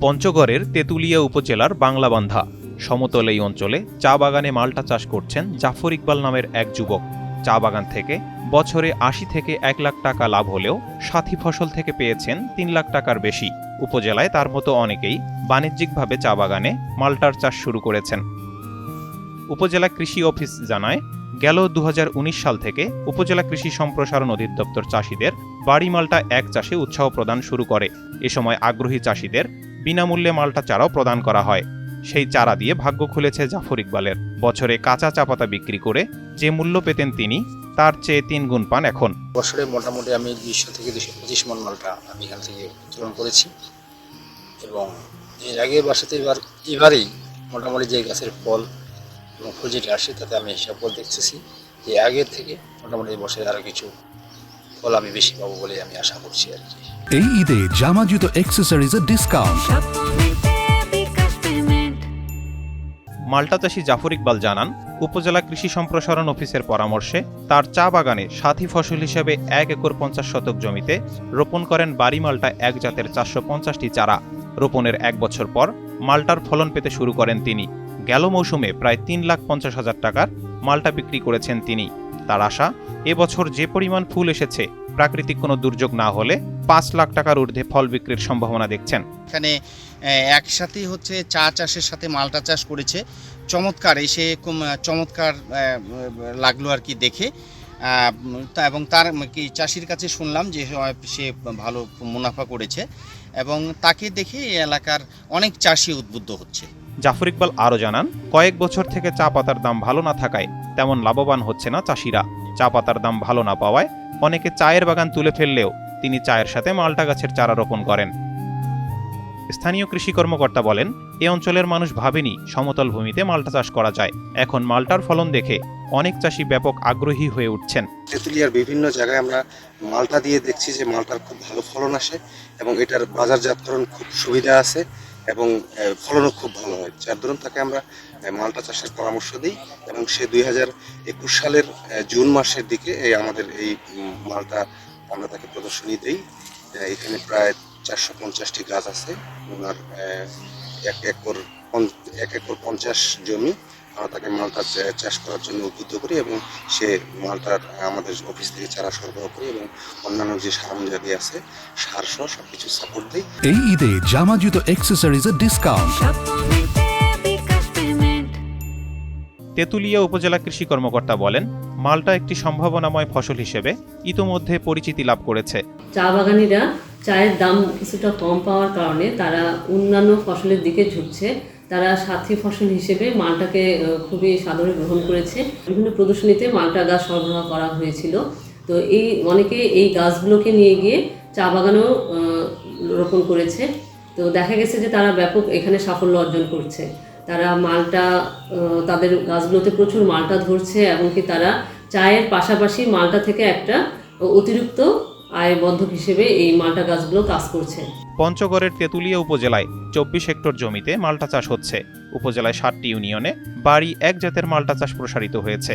পঞ্চগড়ের তেঁতুলিয়া উপজেলার বাংলাবান্ধা সমতল এই অঞ্চলে চা বাগানে মাল্টা চাষ করছেন জাফর ইকবাল নামের এক যুবক। চা বাগান থেকে বছরে ৮০ থেকে ১ লাখ টাকা লাভ হলেও সাথী ফসল থেকে পেয়েছেন ৩ লাখ টাকার বেশি। উপজেলায় তার মতো অনেকেই বাণিজ্যিকভাবে চা বাগানে মাল্টার চাষ শুরু করেছেন। উপজেলা কৃষি অফিস জানায়, গেল ২০১৯ সাল থেকে উপজেলা কৃষি সম্প্রসারণ অধিদপ্তর চাষিদের বাড়ি মাল্টা এক চাষে উৎসাহ প্রদান শুরু করে। এ সময় আগ্রহী চাষিদের বিনামূল্যে মাল্টা চারাও প্রদান করা হয়। সেই চারা দিয়ে ভাগ্য খুলেছে জাফর ইকবালের। বছরে কাঁচা চা পাতা বিক্রি করে যে মূল্য পেতেন তিনি, তার চেয়ে ৩ গুণ পান এখন। বছরে মোটামুটি আমি ২০০ থেকে ২২৫ মণ মাল্টা আমি এখান থেকে উত্তোলন করেছি। এবং এর আগের বছরতে এবারেই মোটামুটি যে গাছের ফল এবং ফুল যেটা আসে তাতে আমি হিসাব করে দেখতেছি যে আগের থেকে মোটামুটি বছরে আরও কিছু ফল আমি বেশি পাবো বলে আমি আশা করছি আর কি। এই ঈদে জামা জুতো অ্যাক্সেসরিজের ডিসকাউন্ট। মাল্টা চাষী জাফর ইকবাল জানান, উপজেলা কৃষি সম্প্রসারণ অফিসের পরামর্শে তার চা বাগানে সাথী ফসল হিসেবে ১ একর ৫০ শতক জমিতে রোপণ করেন বাড়ি মাল্টা এক জাতের ৪৫০টি চারা। রোপণের ১ বছর পর মাল্টার ফলন পেতে শুরু করেন তিনি। গেল মৌসুমে প্রায় ৩,৫০,০০০ টাকার মাল্টা বিক্রি করেছেন তিনি। তার আশা, এবছর যে পরিমাণ ফুল এসেছে প্রাকৃতিক কোনো দুর্যোগ না হলে ৫ লাখ টাকার ঊর্ধ্বে ফল বিক্রির সম্ভাবনা দেখছেন। এখানে একসাথেই চা চাষের সাথে মাল্টা চাষ করেছে। চমৎকার চমৎকার লাগলো আর কি দেখে। এবং তার কি চাষির কাছে শুনলাম যে সে ভালো মুনাফা করেছে এবং তাকে দেখে এই এলাকার অনেক চাষি উদ্বুদ্ধ হচ্ছে। জাফর ইকবাল আরও জানান, কয়েক বছর থেকে চা পাতার দাম ভালো না থাকায় তেমন লাভবান হচ্ছে না চাষিরা। চা পাতার দাম ভালো না পাওয়ায় অনেকে চায়ের বাগান তুলে ফেললেও তিনি চায়ের সাথে মাল্টা গাছের চারা রোপণ করেন। স্থানীয় কৃষি কর্মকর্তা বলেন, এ অঞ্চলের মানুষ ভাবেনি সমতল ভূমিতে মাল্টা চাষ করা যায়। এখন মাল্টার ফলন দেখে অনেক চাষি ব্যাপক আগ্রহী হয়ে উঠছেন। তেঁতুলিয়ার বিভিন্ন জায়গায় আমরা মাল্টা দিয়ে দেখছি যে মাল্টার খুব ভালো ফলন আসে এবং এটার বাজারজাতকরণ খুব সুবিধা আছে এবং ফলনও খুব ভালো হয়। যার দরুন তাকে আমরা মাল্টা চাষের পরামর্শ দিই এবং সে ২০২১ সালের জুন মাসের দিকে আমাদের এই মাল্টা আমরা তাকে প্রদর্শনী দিই। এখানে প্রায় ৪৫০টি গাছ আছে। ওনার ১ একর ৫০ জমি আমরা তাকে মাল্টা চাষ করার জন্য উদ্বুদ্ধ করি এবং সে মাল্টার আমাদের অফিস থেকে চারা সরবরাহ করি এবং অন্যান্য যে সরঞ্জাম আছে সার সহ সবকিছু সাপোর্ট দিই। এই ঈদে জামা জুতো অ্যাক্সেসরিজের ডিসকাউন্ট। তেঁতুলিয়া উপজেলা কৃষি কর্মকর্তা বলেন, মাল্টা একটি সম্ভাবনাময় ফসল হিসেবে ইতোমধ্যে পরিচিতি লাভ করেছে। চা বাগানিরা চায়ের দাম কিছুটা কম পাওয়ার কারণে তারা অন্যান্য ফসলের দিকে ঝুঁকছে। তারা সাথী ফসল হিসেবে মাল্টাকে খুবই সাদরে গ্রহণ করেছে। বিভিন্ন প্রদর্শনীতে মাল্টা গাছ সরবরাহ করা হয়েছিল। তো অনেকে এই গাছগুলোকে নিয়ে গিয়ে চা বাগানেও রোপণ করেছে। তো দেখা গেছে যে তারা ব্যাপক এখানে সাফল্য অর্জন করছে। তারা মাল্টা তাদের গাছগুলোতে প্রচুর মাল্টা ধরছে এবং কি তারা চায়ের পাশাপাশি মাল্টা থেকে একটা অতিরিক্ত আয় বন্ধক হিসেবে এই মাল্টা গাছগুলো কাজ করছে। পঞ্চগড়ের তেঁতুলিয়া উপজেলায় ২৪ হেক্টর জমিতে মাল্টা চাষ হচ্ছে। উপজেলায় ৭টি ইউনিয়নে বাড়ি এক জাতের মাল্টা চাষ প্রসারিত হয়েছে।